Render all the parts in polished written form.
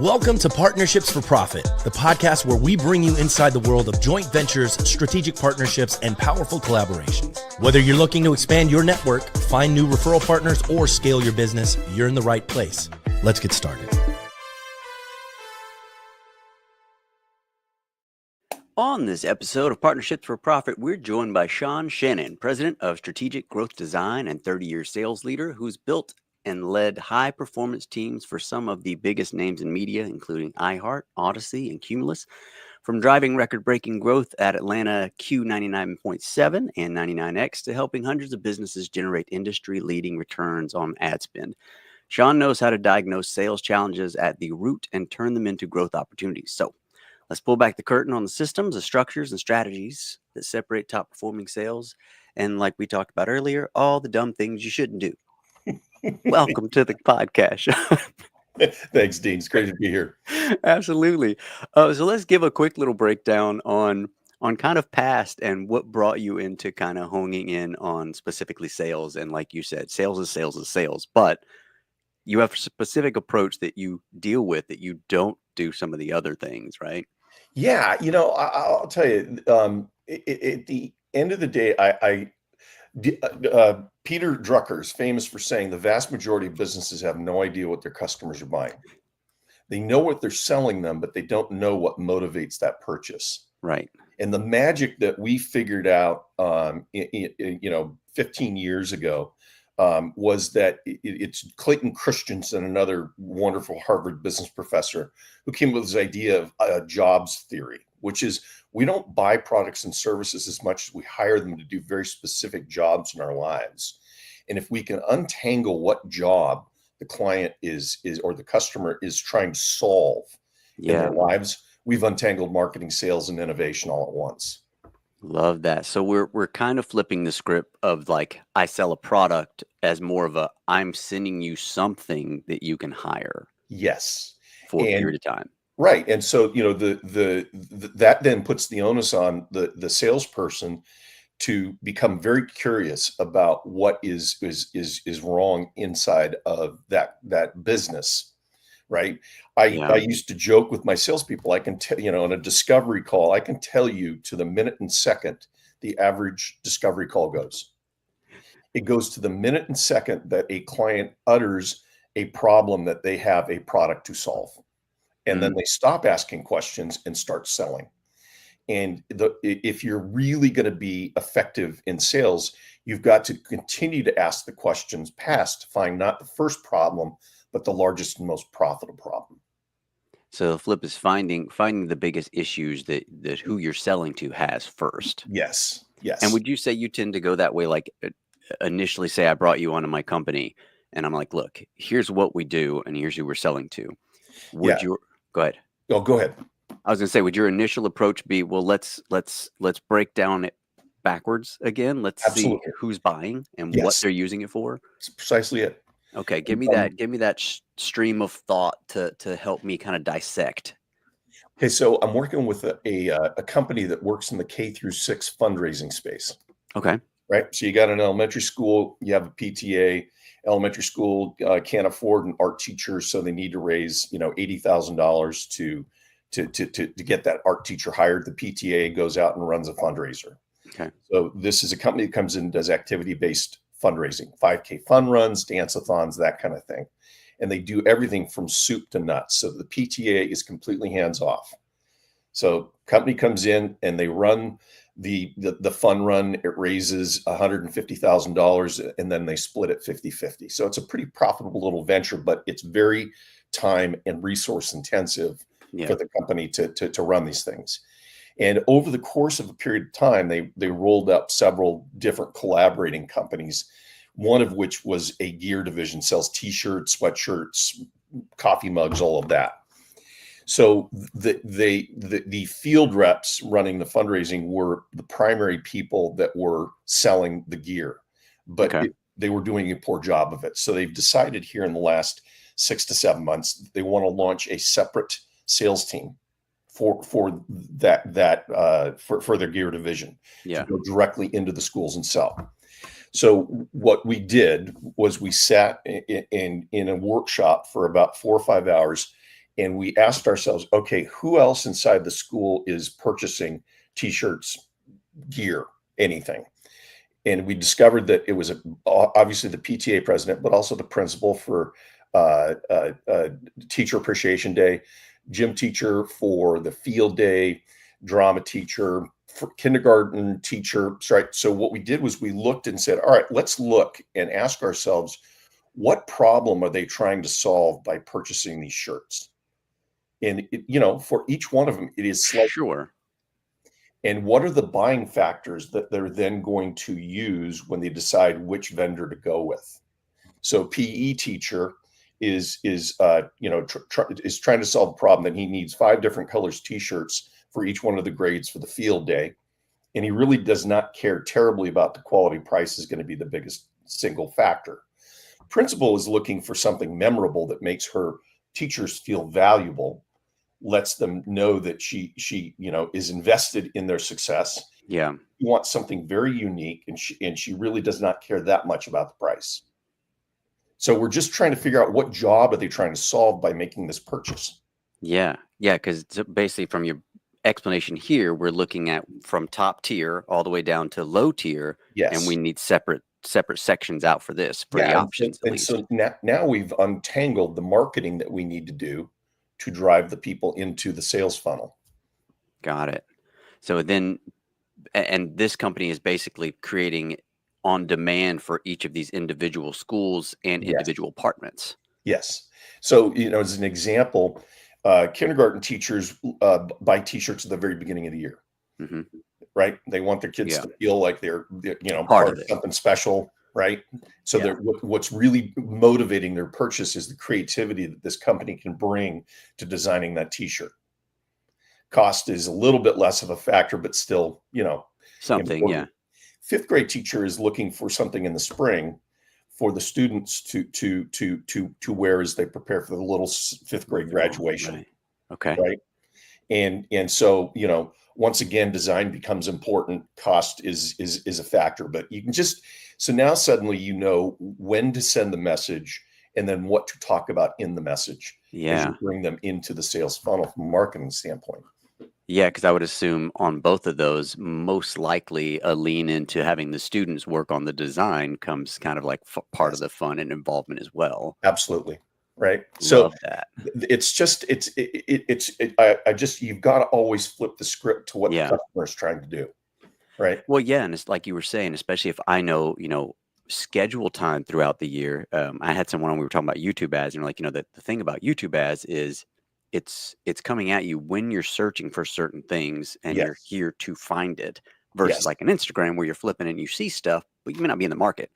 Welcome to Partnerships for Profit, the podcast where we bring you inside the world of joint ventures, strategic partnerships, and powerful collaborations. Whether you're looking to expand your network, find new referral partners, or scale your business, you're in the right place. Let's get started. On this episode of Partnerships for Profit, we're joined by Sean Shannon, president of Strategic Growth Design and 30-year sales leader who's built and led high-performance teams for some of the biggest names in media, including iHeart, Audacy, and Cumulus. From driving record-breaking growth at Atlanta Q99.7 and 99X to helping hundreds of businesses generate industry-leading returns on ad spend. Sean knows how to diagnose sales challenges at the root and turn them into growth opportunities. So let's pull back the curtain on the systems, the structures, and strategies that separate top-performing sales. And like we talked about earlier, all the dumb things you shouldn't do. Welcome to the podcast. Thanks, Dean. It's great to be here. Absolutely. So let's give a quick little breakdown on kind of past and what brought you into kind of honing in on specifically sales. And like you said, sales is sales, but you have a specific approach that you deal with that you don't do some of the other things, right? Yeah, I'll tell you, at the end of the day, Peter Drucker is famous for saying the vast majority of businesses have no idea what their customers are buying. They know what they're selling them, but they don't know what motivates that purchase. Right. And the magic that we figured out, 15 years ago, was that it's Clayton Christensen, another wonderful Harvard business professor, who came up with this idea of jobs theory, which is we don't buy products and services as much as we hire them to do very specific jobs in our lives. And if we can untangle what job the client is or the customer is trying to solve in their lives, we've untangled marketing, sales, and innovation all at once. Love that. So we're kind of flipping the script of like I sell a product as more of a I'm sending you something that you can hire. Yes. For a period of time. Right. And so, that then puts the onus on the salesperson to become very curious about what is wrong inside of that business. Right. I used to joke with my salespeople. I can tell, on a discovery call, I can tell you to the minute and second the average discovery call goes. It goes to the minute and second that a client utters a problem that they have a product to solve. And then they stop asking questions and start selling. And if you're really going to be effective in sales, you've got to continue to ask the questions past to find not the first problem, but the largest and most profitable problem. So the flip is finding the biggest issues that who you're selling to has first. Yes. And would you say you tend to go that way? Like initially say I brought you onto my company and I'm like, look, here's what we do and here's who we're selling to. Go ahead. Oh, go ahead. I was going to say, would your initial approach be, well, let's break down it backwards again. Let's see who's buying and what they're using it for. That's precisely it. Okay. Give me that stream of thought to help me kind of dissect. Okay. So I'm working with a company that works in the K-6 fundraising space. Okay. Right. So you got an elementary school, you have a PTA. Elementary school can't afford an art teacher, so they need to raise, $80,000 to get that art teacher hired. The PTA goes out and runs a fundraiser. Okay. So this is a company that comes in and does activity-based fundraising, 5K fun runs, dance-a-thons, that kind of thing. And they do everything from soup to nuts. So the PTA is completely hands-off. So company comes in and they run the fun run. It raises $150,000 and then they split it 50-50. So it's a pretty profitable little venture, but it's very time and resource intensive for the company to run these things. And over the course of a period of time, they rolled up several different collaborating companies, one of which was a gear division, sells t-shirts, sweatshirts, coffee mugs, all of that. So the field reps running the fundraising were the primary people that were selling the gear, but they were doing a poor job of it. So they've decided here in the last 6 to 7 months, they want to launch a separate sales team for their gear division to go directly into the schools and sell. So what we did was we sat in a workshop for about 4 or 5 hours And we asked ourselves, okay, who else inside the school is purchasing t-shirts, gear, anything? And we discovered that it was obviously the PTA president, but also the principal for Teacher Appreciation Day, gym teacher for the field day, drama teacher, for kindergarten teacher, right? So what we did was we looked and said, all right, let's look and ask ourselves, what problem are they trying to solve by purchasing these shirts? And, for each one of them, it is slightly. Sure. And what are the buying factors that they're then going to use when they decide which vendor to go with? So PE teacher is trying to solve a problem that he needs 5 different colors t-shirts for each one of the grades for the field day. And he really does not care terribly about the quality. Price is going to be the biggest single factor. Principal is looking for something memorable that makes her teachers feel valuable, lets them know that she is invested in their success. Yeah. You want something very unique, and she really does not care that much about the price. So we're just trying to figure out what job are they trying to solve by making this purchase. Yeah. Yeah. Because basically, from your explanation here, we're looking at from top tier all the way down to low tier. Yes. And we need separate sections out for this, for the options. And so now we've untangled the marketing that we need to do to drive the people into the sales funnel. Got it. So then, and this company is basically creating on demand for each of these individual schools and individual departments. Yes. So, as an example, kindergarten teachers buy t-shirts at the very beginning of the year, right? They want their kids to feel like they're part of something special, right? So what's really motivating their purchase is the creativity that this company can bring to designing that t-shirt. Cost is a little bit less of a factor, but still, something. Important. 5th grade teacher is looking for something in the spring for the students to wear as they prepare for the little 5th grade graduation. Right. Okay. Right. And so, once again, design becomes important. Cost is a factor, but you can so now suddenly when to send the message and then what to talk about in the message as you bring them into the sales funnel from a marketing standpoint. Yeah, because I would assume on both of those, most likely a lean into having the students work on the design comes kind of like part of the fun and involvement as well. Absolutely. Right. Love that. You've got to always flip the script to what the customer is trying to do. Right. Well, yeah. And it's like you were saying, especially if I know, schedule time throughout the year. I had someone on, we were talking about YouTube ads, and the thing about YouTube ads is it's coming at you when you're searching for certain things and you're here to find it versus like an Instagram where you're flipping and you see stuff, but you may not be in the market.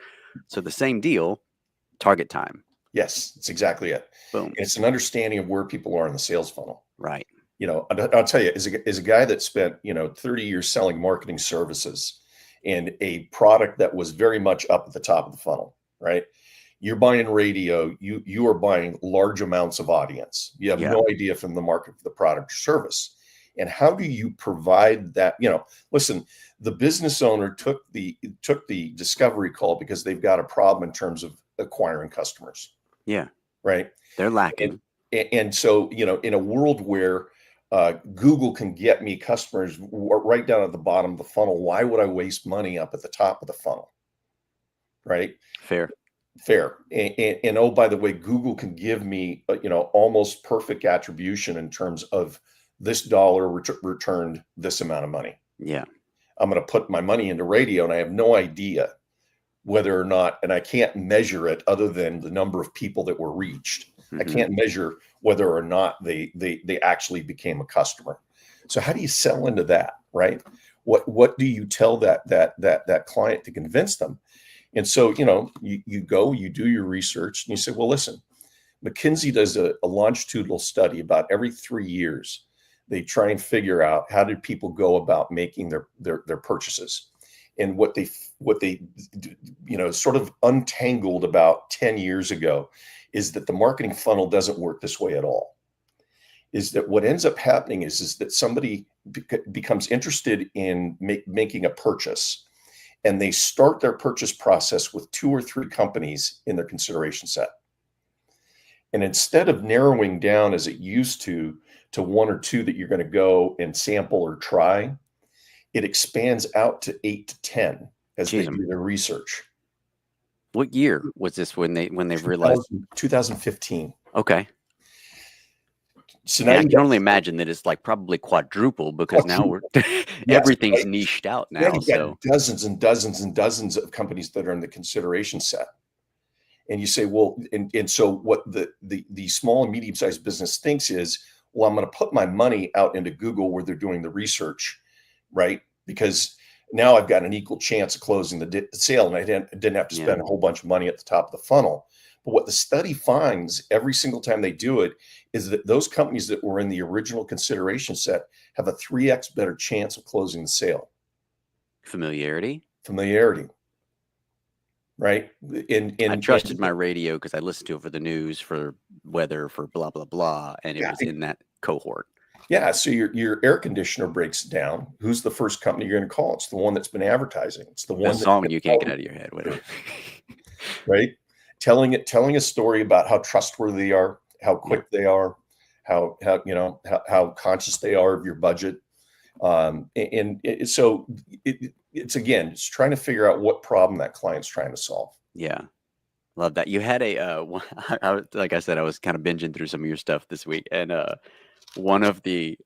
So the same deal, target time. Yes, it's exactly it. Boom. And it's an understanding of where people are in the sales funnel. Right. I'll tell you, as a guy that spent, 30 years selling marketing services and a product that was very much up at the top of the funnel, right? You're buying radio, you are buying large amounts of audience. You have no idea from the market for the product or service. And how do you provide that? Listen, the business owner took the discovery call because they've got a problem in terms of acquiring customers. Yeah. Right. They're lacking. And so, in a world where Google can get me customers right down at the bottom of the funnel, why would I waste money up at the top of the funnel? Right. Fair. And oh, by the way, Google can give me, almost perfect attribution in terms of this dollar returned this amount of money. Yeah. I'm going to put my money into radio and I have no idea whether or not, and I can't measure it other than the number of people that were reached. I can't measure whether or not they actually became a customer. So how do you sell into that, right? What do you tell that client to convince them? And so, you go, you do your research and you say, well, listen, McKinsey does a longitudinal study about every 3 years. They try and figure out how did people go about making their purchases. And what they sort of untangled about 10 years ago is that the marketing funnel doesn't work this way at all. Is that what ends up happening is that somebody becomes interested in making a purchase, and they start their purchase process with 2 or 3 companies in their consideration set. And instead of narrowing down as it used to one or two that you're going to go and sample or try, it expands out to 8 to 10 as they do their research. What year was this when they realized? 2015. Okay. So Yeah, now I can only imagine that it's like probably quadruple because now we're everything's right? niched out Yeah, now. you've got dozens and dozens and dozens of companies that are in the consideration set. And you say, well, and so what the small and medium-sized business thinks is, well, I'm going to put my money out into Google where they're doing the research, right? Because now I've got an equal chance of closing the sale, and I didn't have to spend a whole bunch of money at the top of the funnel. But what the study finds every single time they do it is that those companies that were in the original consideration set have a 3x better chance of closing the sale. Familiarity. Right. I trusted my radio because I listened to it for the news, for weather, for blah, blah, blah. And it was in that cohort. Yeah. So your air conditioner breaks down. Who's the first company you're going to call? It's the one that's been advertising. It's the one song you can't get out of your head. Whatever. Right. Telling a story about how trustworthy they are, how quick they are, how conscious they are of your budget. So it's trying to figure out what problem that client's trying to solve. Yeah. Love that. You had like I said, I was kind of binging through some of your stuff this week. And one of the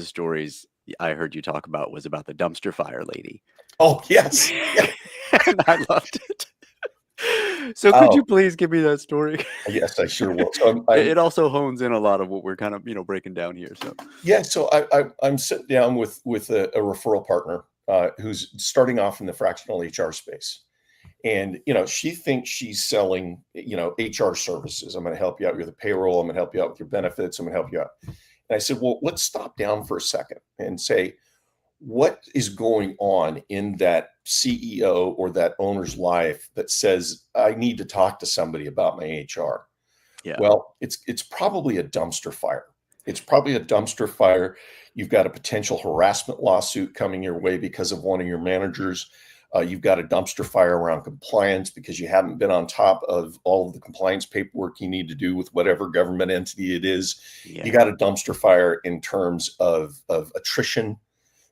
stories I heard you talk about was about the dumpster fire lady. Oh, yes. Yeah. And I loved it. So could you please give me that story? Yes, I sure will. So it also hones in a lot of what we're kind of, breaking down here. So yeah, so I'm sitting down with a referral partner who's starting off in the fractional HR space. And, she thinks she's selling, HR services. I'm going to help you out with the payroll. I'm going to help you out with your benefits. I'm going to help you out. And I said, well, let's stop down for a second and say, what is going on in that CEO or that owner's life that says, I need to talk to somebody about my HR? Yeah. Well, it's probably a dumpster fire. You've got a potential harassment lawsuit coming your way because of one of your managers. You've got a dumpster fire around compliance because you haven't been on top of all of the compliance paperwork you need to do with whatever government entity it is. Yeah. You got a dumpster fire in terms of attrition.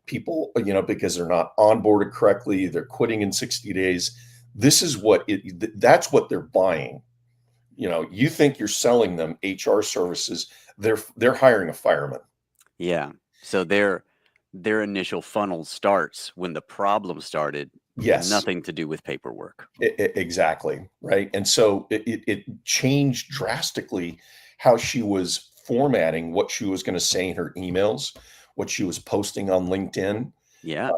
People, because they're not onboarded correctly, they're quitting in 60 days. This is that's what they're buying. You think you're selling them HR services. They're hiring a fireman. Yeah. So their initial funnel starts when the problem started. Yes. Nothing to do with paperwork. Exactly. Right. And so it changed drastically how she was formatting what she was going to say in her emails, what she was posting on LinkedIn. Yeah.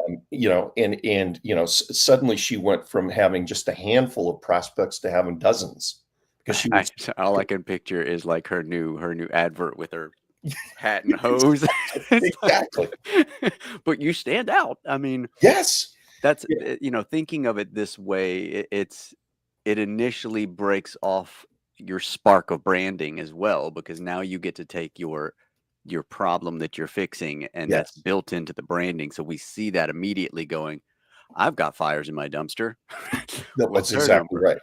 Suddenly she went from having just a handful of prospects to having dozens. Because all I can picture is like her new advert with her hat and hose. Exactly. But you stand out. I mean, yes. That's, thinking of it this way, it initially breaks off your spark of branding as well, because now you get to take your problem that you're fixing and that's built into the branding. So we see that immediately going, I've got fires in my dumpster. That's exactly right.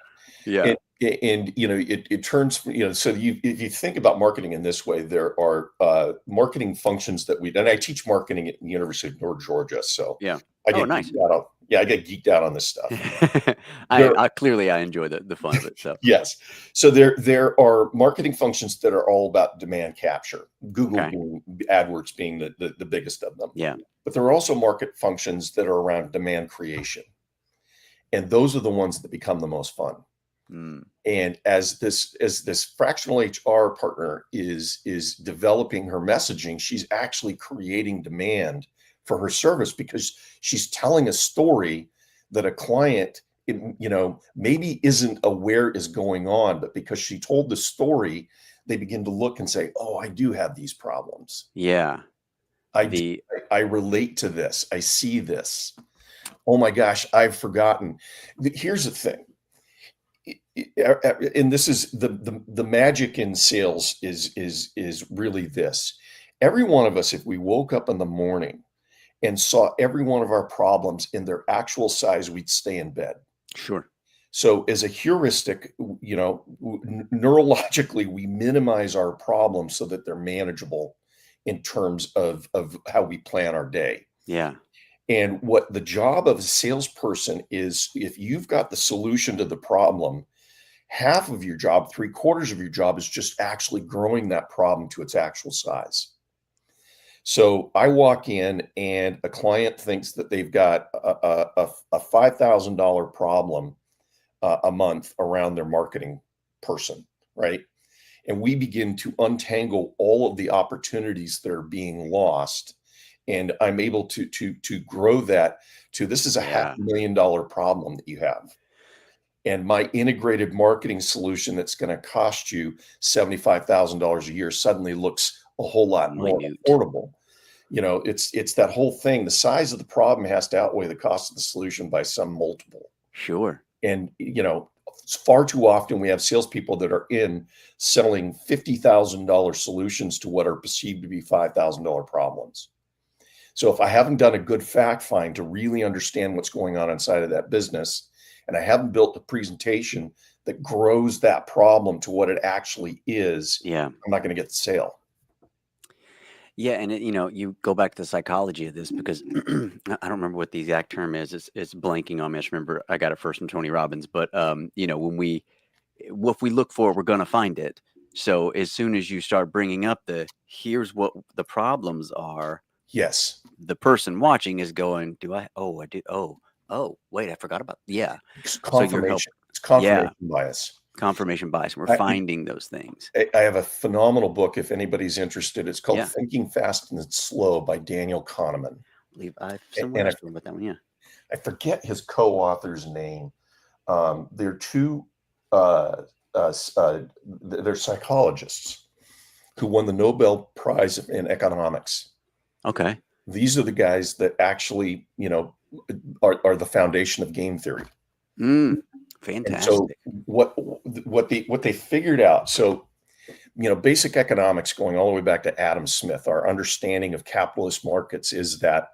Yeah. And it turns, so if you think about marketing in this way, there are marketing functions that and I teach marketing at the University of North Georgia. So yeah. I get nice. I get geeked out on this stuff. I enjoy the fun of it. So yes. So there are marketing functions that are all about demand capture. Google AdWords being the biggest of them. Yeah. But there are also market functions that are around demand creation. And those are the ones that become the most fun. Mm. And as this fractional HR partner is developing her messaging, she's actually creating demand for her service because she's telling a story that a client, maybe isn't aware is going on, but because she told the story, they begin to look and say, oh, I do have these problems. Yeah. I relate to this. I see this. Oh my gosh, I've forgotten. Here's the thing. And this is the magic in sales is really this. Every one of us, if we woke up in the morning and saw every one of our problems in their actual size, we'd stay in bed. Sure. So as a heuristic, neurologically, we minimize our problems so that they're manageable in terms of how we plan our day. Yeah. And what the job of a salesperson is, if you've got the solution to the problem, half of your job, 3/4 of your job is just actually growing that problem to its actual size. So I walk in and a client thinks that they've got a $5,000 problem a month around their marketing person, right? And we begin to untangle all of the opportunities that are being lost. And I'm able to grow that to, this is a Yeah. $500,000 problem that you have. And my integrated marketing solution that's going to cost you $75,000 a year suddenly looks a whole lot more Minute. affordable. It's that whole thing. The size of the problem has to outweigh the cost of the solution by some multiple. Sure. And, far too often we have salespeople that are in selling $50,000 solutions to what are perceived to be $5,000 problems. So if I haven't done a good fact find to really understand what's going on inside of that business, and I haven't built a presentation that grows that problem to what it actually is, Yeah. I'm not going to get the sale. Yeah, and you go back to the psychology of this, because I don't remember what the exact term is. It's blanking on me. I just remember I got it first from Tony Robbins. But if we look for it, we're going to find it. So as soon as you start bringing up here's what the problems are, Yes. the person watching is going, I did. Oh, wait, I forgot about, yeah. It's So you're confirmation. It's confirmation bias. Confirmation bias. We're finding those things. I have a phenomenal book if anybody's interested. It's called Yeah. Thinking Fast and Slow by Daniel Kahneman. I believe I've somewhere else about that one. Yeah. I forget his co-author's name. They're two, they're psychologists who won the Nobel Prize in economics. Okay. These are the guys that actually, are the foundation of game theory. Fantastic. And so what they figured out. So, basic economics, going all the way back to Adam Smith, our understanding of capitalist markets is that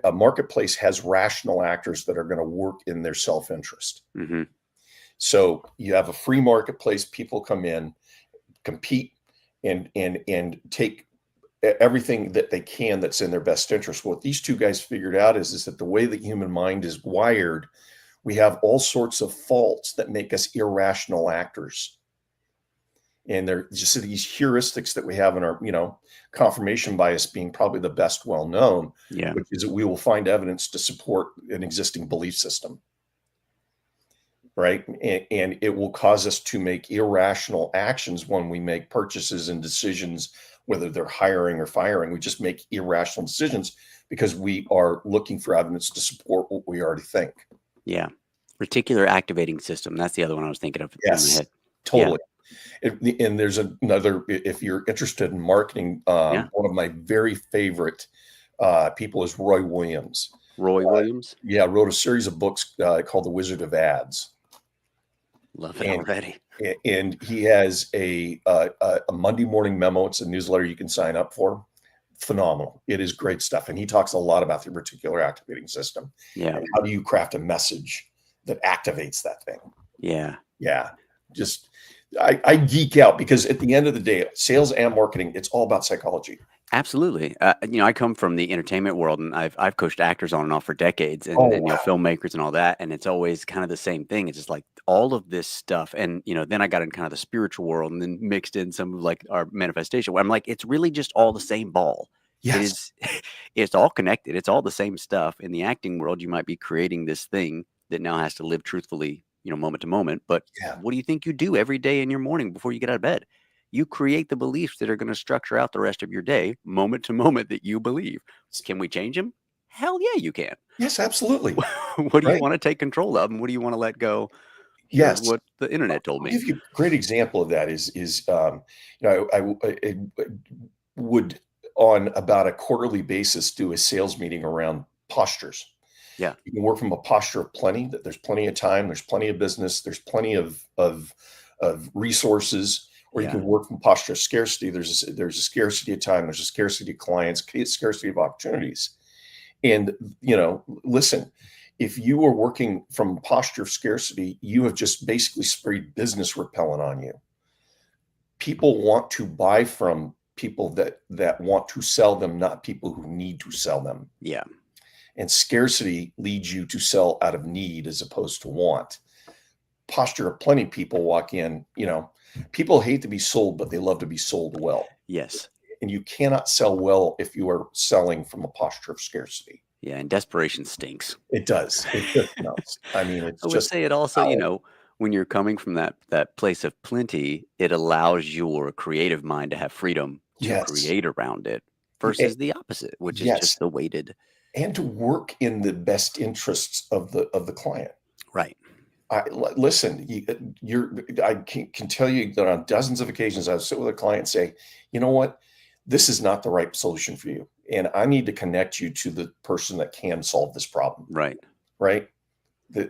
a marketplace has rational actors that are going to work in their self-interest. Mm-hmm. So you have a free marketplace, people come in, compete, and take everything that they can that's in their best interest. What these two guys figured out is that the way the human mind is wired, we have all sorts of faults that make us irrational actors. And they're just these heuristics that we have in our, confirmation bias being probably the best well known, which is that we will find evidence to support an existing belief system. Right. And it will cause us to make irrational actions when we make purchases and decisions, whether they're hiring or firing. We just make irrational decisions because we are looking for evidence to support what we already think. Yeah. Reticular activating system. That's the other one I was thinking of. Yes, in my head. totally. Yeah. And there's another, if you're interested in marketing, one of my very favorite people is Roy Williams. Roy Williams? Yeah, wrote a series of books called The Wizard of Ads. Love it already. And he has a Monday morning memo. It's a newsletter you can sign up for. Phenomenal. It is great stuff. And he talks a lot about the reticular activating system. Yeah. And how do you craft a message that activates that thing? Yeah. Yeah. Just, I geek out because at the end of the day, sales and marketing, it's all about psychology. Absolutely. I come from the entertainment world, and I've coached actors on and off for decades, and, filmmakers and all that. And it's always kind of the same thing. It's just like all of this stuff. And, then I got in kind of the spiritual world and then mixed in some of like our manifestation where I'm like, it's really just all the same ball. Yes. It's all connected. It's all the same stuff. In the acting world, you might be creating this thing that now has to live truthfully, moment to moment. But what do you think you do every day in your morning before you get out of bed? You create the beliefs that are going to structure out the rest of your day, moment to moment, that you believe. Can we change them? Hell yeah, you can. Yes, absolutely. What do you want to take control of, and what do you want to let go? Yes. What the internet told me. I'll give you a great example of that is I would on about a quarterly basis do a sales meeting around postures. Yeah. You can work from a posture of plenty, that there's plenty of time, there's plenty of business, there's plenty of resources, or you can work from posture of scarcity. There's a scarcity of time, there's a scarcity of clients, scarcity of opportunities. And, listen, if you are working from a posture of scarcity, you have just basically sprayed business repellent on you. People want to buy from people that want to sell them, not people who need to sell them. Yeah. And scarcity leads you to sell out of need as opposed to want. Posture of plenty people walk in, people hate to be sold, but they love to be sold well. Yes. And you cannot sell well if you are selling from a posture of scarcity. Yeah. And desperation stinks. It does. It just does. I mean, it's I would just say it also, when you're coming from that place of plenty, it allows your creative mind to have freedom to yes. create around it versus the opposite, which is Yes. just the weighted. And to work in the best interests of the client. Right. Listen, I can tell you that on dozens of occasions I've sit with a client and say, you know what, this is not the right solution for you, and I need to connect you to the person that can solve this problem. Right. Right. Because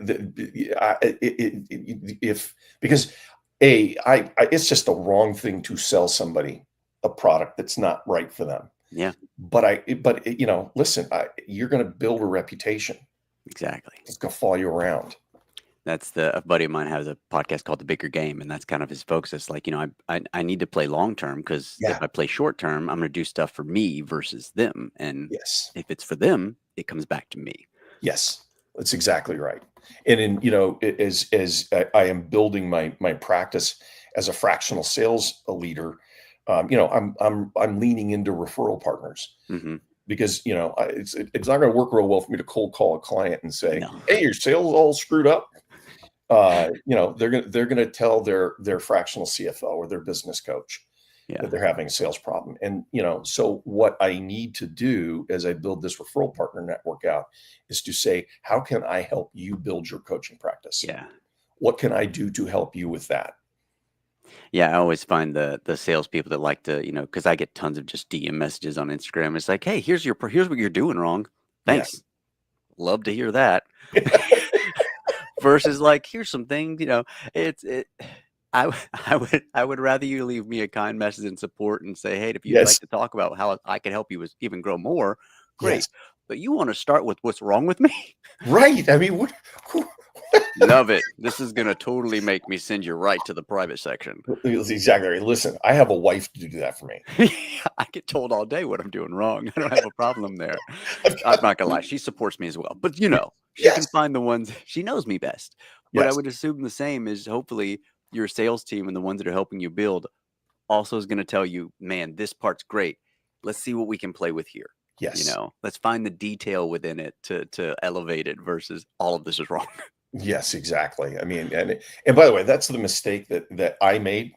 it's just the wrong thing to sell somebody a product that's not right for them. Yeah. But listen, you're going to build a reputation. Exactly. It's going to follow you around. That's a buddy of mine has a podcast called The Bigger Game, and that's kind of his focus. It's like, I need to play long term, because if I play short term, I'm going to do stuff for me versus them. And yes, if it's for them, it comes back to me. Yes, that's exactly right. And as I am building my practice as a fractional sales leader, I'm leaning into referral partners. Mm-hmm. Because it's not going to work real well for me to cold call a client and say, No. "Hey, your sales all screwed up." They're going to tell their fractional CFO or their business coach that they're having a sales problem. And so what I need to do as I build this referral partner network out is to say, how can I help you build your coaching practice? Yeah. What can I do to help you with that? Yeah, I always find the salespeople that like to, because I get tons of just DM messages on Instagram. It's like, hey, here's what you're doing wrong. Thanks. Yeah. Love to hear that. Versus like, here's some things, I would rather you leave me a kind message and support and say, hey, if you'd like to talk about how I can help you even grow more, great. Yes. But you want to start with what's wrong with me? Right. I mean, Love it. This is going to totally make me send you right to the private section. Exactly right. Listen, I have a wife to do that for me. I get told all day what I'm doing wrong. I don't have a problem there. I'm not going to lie. She supports me as well. But, she can find the ones, she knows me best. But I would assume the same is hopefully your sales team and the ones that are helping you build also is going to tell you, man, this part's great. Let's see what we can play with here. Yes. Let's find the detail within it to elevate it versus all of this is wrong. Yes, exactly. I mean, and by the way, that's the mistake that I made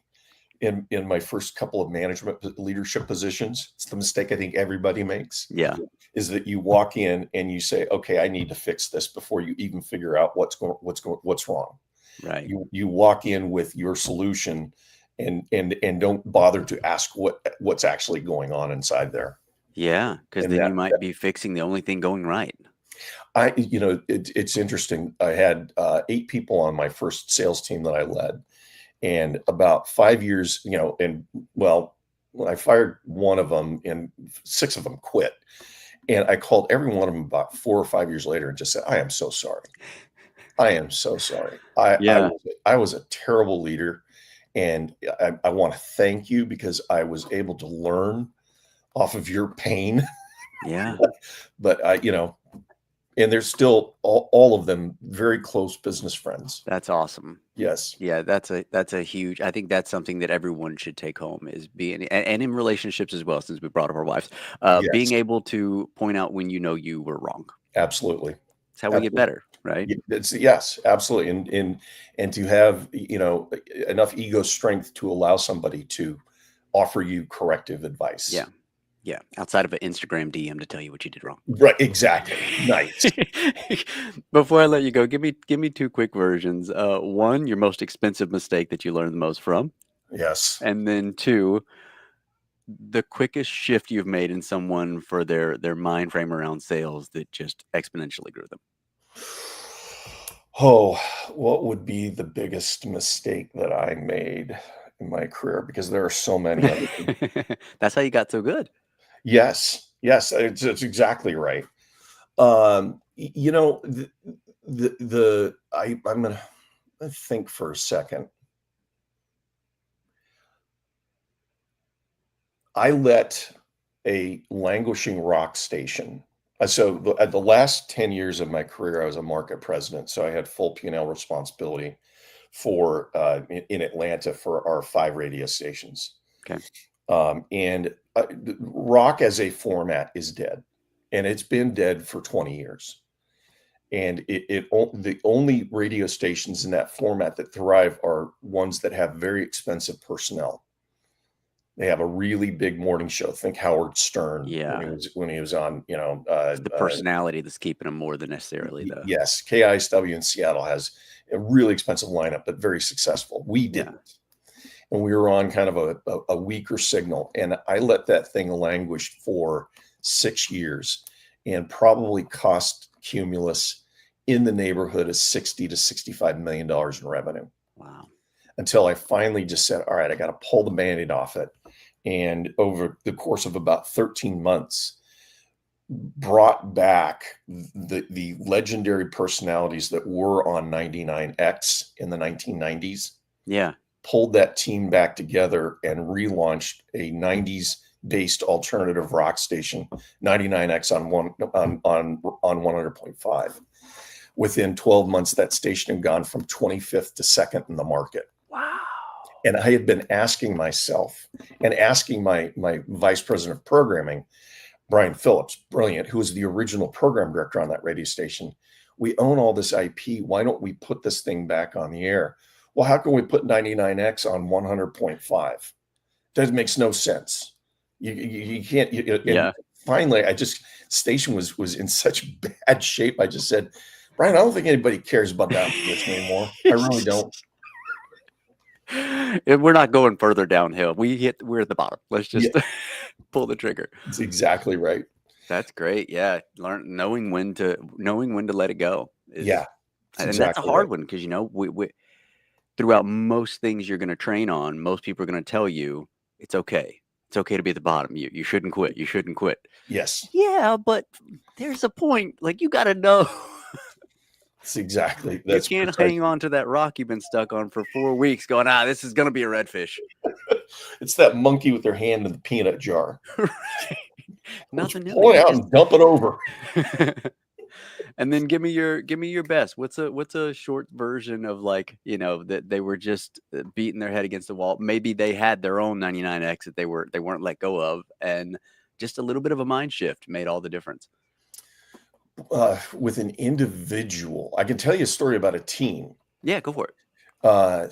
in my first couple of management leadership positions. It's the mistake I think everybody makes. Yeah. Is that you walk in and you say, okay, I need to fix this before you even figure out what's wrong. Right. You walk in with your solution and don't bother to ask what's actually going on inside there. Yeah, because then you might be fixing the only thing going right. It's interesting. I had 8 people on my first sales team that I led, and about 5 years, when I fired one of them and 6 of them quit, and I called every one of them about 4 or 5 years later and just said, I am so sorry. I am so sorry. I was a terrible leader, and I want to thank you because I was able to learn off of your pain. Yeah. But and they're still all of them very close business friends. That's awesome. Yes. Yeah, that's a huge, I think that's something that everyone should take home is being, and in relationships as well, since we brought up our wives, being able to point out when you were wrong. Absolutely. It's how we get better, right? Yes, absolutely. And to have, enough ego strength to allow somebody to offer you corrective advice. Yeah. Yeah, outside of an Instagram DM to tell you what you did wrong. Right, exactly. Nice. Before I let you go, give me 2 quick versions. 1, your most expensive mistake that you learned the most from. Yes. And then 2, the quickest shift you've made in someone for their mind frame around sales that just exponentially grew them. Oh, what would be the biggest mistake that I made in my career? Because there are so many of them. That's how you got so good. Yes, it's exactly right. I'm gonna think for a second. I let a languishing rock station. So at the last 10 years of my career, I was a market president. So I had full P&L responsibility for in Atlanta for our 5 radio stations. Okay. And rock as a format is dead, and it's been dead for 20 years. And the only radio stations in that format that thrive are ones that have very expensive personnel. They have a really big morning show. Think Howard Stern when he was on, It's the personality that's keeping them more than necessarily the. Yes, KISW in Seattle has a really expensive lineup, but very successful. We didn't. And we were on kind of a weaker signal. And I let that thing languish for 6 years and probably cost Cumulus in the neighborhood of $60 to $65 million in revenue. Wow. Until I finally just said, all right, I got to pull the Band-Aid off it. And over the course of about 13 months, brought back the legendary personalities that were on 99X in the 1990s. Yeah. Pulled that team back together and relaunched a 90s based alternative rock station, 99X on 100.5. Within 12 months, that station had gone from 25th to 2nd in the market. Wow. And I had been asking myself and asking my vice president of programming, Brian Phillips, brilliant, who was the original program director on that radio station. We own all this IP. Why don't we put this thing back on the air? Well, how can we put 99X on 100.5? That makes no sense. You can't. And finally, station was in such bad shape. I just said, Brian, I don't think anybody cares about that anymore. I really don't. We're not going further downhill. We're at the bottom. Let's just pull the trigger. That's exactly right. That's great. Yeah. Knowing when to let it go. That's a hard one because, we throughout most things you're going to train on, most people are going to tell you it's okay. It's okay to be at the bottom. You shouldn't quit. You shouldn't quit. Yes. Yeah, but there's a point. Like, you got to know. That's exactly. You can't hang on to that rock you've been stuck on for 4 weeks going, this is going to be a redfish. It's that monkey with their hand in the peanut jar. Nothing new. Pull it out and dump it over. And then give me your best. What's a short version of that they were just beating their head against the wall. Maybe they had their own 99X that they weren't let go of, and just a little bit of a mind shift made all the difference. With an individual, I can tell you a story about a team. Yeah, go for it.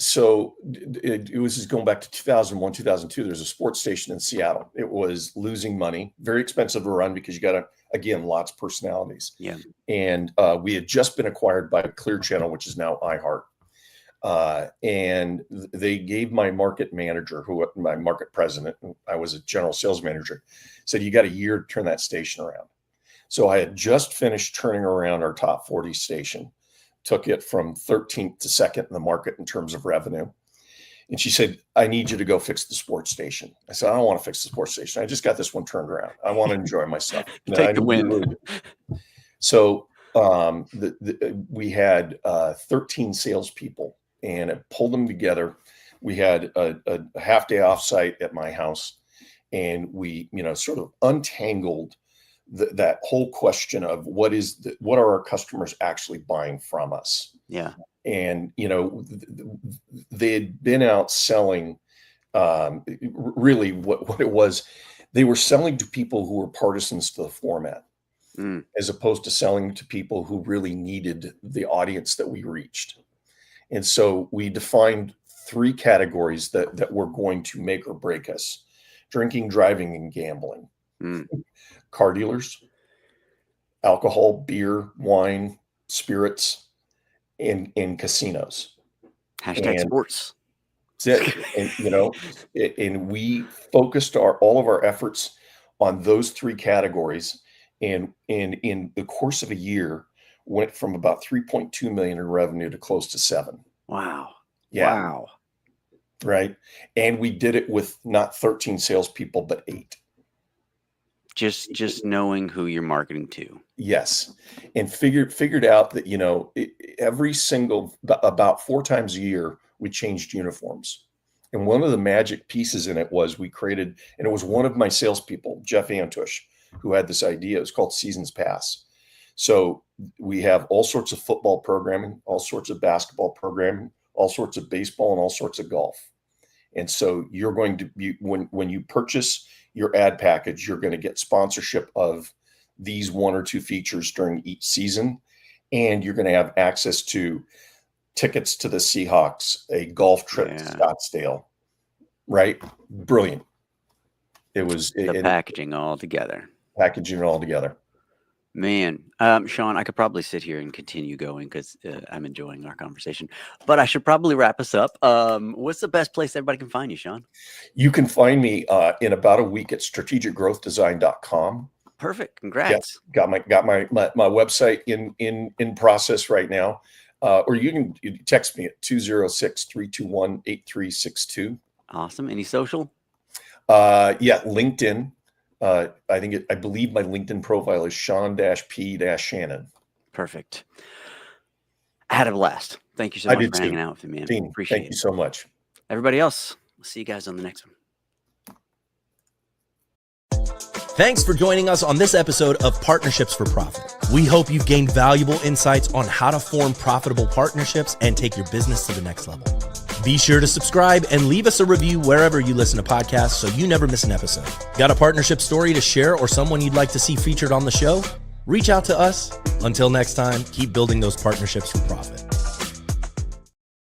So it was just going back to 2001, 2002. There's a sports station in Seattle. It was losing money, very expensive to run because you got to, again, lots of personalities. Yeah. And we had just been acquired by Clear Channel, which is now iHeart. And they gave my market manager, my market president, I was a general sales manager, said, you got a year to turn that station around. So I had just finished turning around our top 40 station, took it from 13th to 2nd in the market in terms of revenue. And she said, I need you to go fix the sports station. I said, I don't want to fix the sports station. I just got this one turned around. I want to enjoy myself. Take the win. So we had 13 salespeople, and I pulled them together. We had a half day offsite at my house, and we, sort of untangled that whole question of what are our customers actually buying from us? Yeah. And, they had been out selling, really what it was, they were selling to people who were partisans to the format, as opposed to selling to people who really needed the audience that we reached. And so we defined 3 categories that were going to make or break us: drinking, driving, and gambling. Car dealers, alcohol, beer, wine, spirits, and casinos. Hashtag sports. That's it. And, and we focused all of our efforts on those 3 categories. And in the course of a year, went from about 3.2 million in revenue to close to 7. Wow. Yeah. Wow. Right. And we did it with not 13 salespeople, but 8. Just knowing who you're marketing to. Yes. And figured out that, every single, about 4 times a year, we changed uniforms. And one of the magic pieces in it was we created, and it was one of my salespeople, Jeff Antush, who had this idea. It was called Seasons Pass. So we have all sorts of football programming, all sorts of basketball programming, all sorts of baseball, and all sorts of golf. And so you're going to be, when you purchase your ad package, you're going to get sponsorship of these 1 or 2 features during each season. And you're going to have access to tickets to the Seahawks, a golf trip to Scottsdale, right? Brilliant. It was packaging all together. Packaging it all together. Man, Sean, I could probably sit here and continue going because I'm enjoying our conversation, but I should probably wrap us up. What's the best place everybody can find you, Sean? You can find me in about a week at strategicgrowthdesign.com. Perfect. Congrats. Got my website in process right now. Or you can text me at 206-321-8362. Awesome. Any social? LinkedIn. I believe my LinkedIn profile is Sean-P-Shannon. Perfect. I had a blast. Thank you so much for hanging out with me, man. Dean, Appreciate it. Thank you so much. Everybody else, we'll see you guys on the next one. Thanks for joining us on this episode of Partnerships for Profit. We hope you've gained valuable insights on how to form profitable partnerships and take your business to the next level. Be sure to subscribe and leave us a review wherever you listen to podcasts so you never miss an episode. Got a partnership story to share or someone you'd like to see featured on the show? Reach out to us. Until next time, keep building those partnerships for profit.